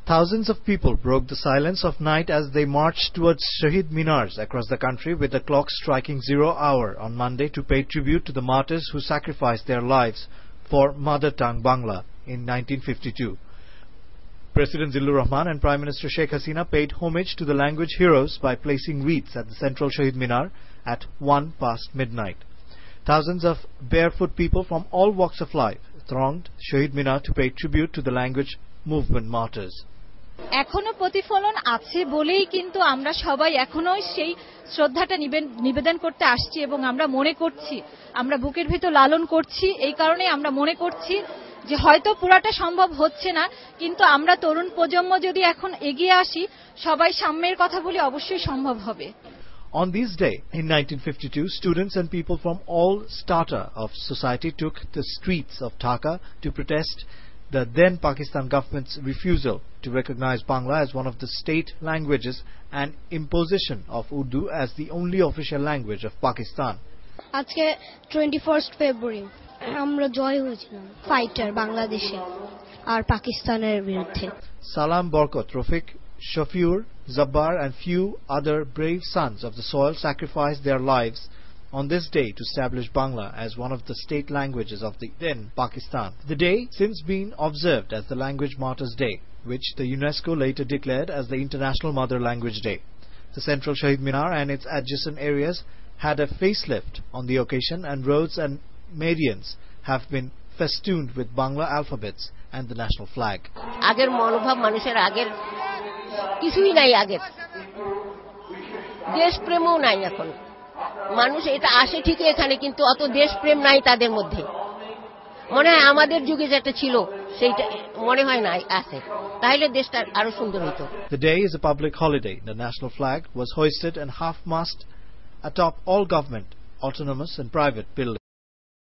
Thousands of people broke the silence of night as they marched towards Shahid Minars across the country, with the clock striking 0 hour on Monday to pay tribute to the martyrs who sacrificed their lives for mother tongue Bangla in 1952. President Zillur Rahman and Prime Minister Sheikh Hasina paid homage to the language heroes by placing wreaths at the central Shahid Minar at 1 past midnight. Thousands of barefoot people from all walks of life thronged Shahid Minar to pay tribute to the language movement martyrs. এখনো প্রতিফলন আছে বলেই কিন্তু আমরা সবাই এখনো সেই শ্রদ্ধাটা নিবেদন করতে আসছি এবং আমরা মনে করছি, আমরা বুকের ভিতর লালন করছি। এই কারণে আমরা মনে করছি যে হয়তো পুরাটা সম্ভব হচ্ছে না, কিন্তু আমরা তরুণ প্রজন্ম যদি এখন এগিয়ে আসি, সবাই সাম্যের কথা বলি, অবশ্যই সম্ভব হবে। On this day in 1952, students and people from all strata of society took the streets of Dhaka to protest the then Pakistan government's refusal to recognize Bangla as one of the state languages and imposition of Urdu as the only official language of Pakistan. আজকে 21st February আমরা জয় হয়েছিলাম fighter বাংলাদেশে আর পাকিস্তানের বিরুদ্ধে। Salam Borkot, Rafiq, Shafiur, Zabbar and few other brave sons of the soil sacrificed their lives on this day to establish Bangla as one of the state languages of the then Pakistan. The day since been observed as the Language Martyrs Day, which the UNESCO later declared as the International Mother Language Day. The central Shahid Minar and its adjacent areas had a facelift on the occasion, and roads and medians have been festooned with Bangla alphabets and the national flag. আগের মনোভাব মানুষের আগের কিছুই নাই, আগের দেশপ্রেমও নাই। এখন মানুষ এটা আসে ঠিকই এখানে, কিন্তু অত দেশপ্রেম নাই তাদের মধ্যে। মনে হয় আমাদের যুগে যেটা ছিল সেইটা মনে হয় না আছে, তাহলে দেশটা আরো সুন্দর হতো। The day is a public holiday. The national flag was hoisted and half-mast atop all government, autonomous and private buildings.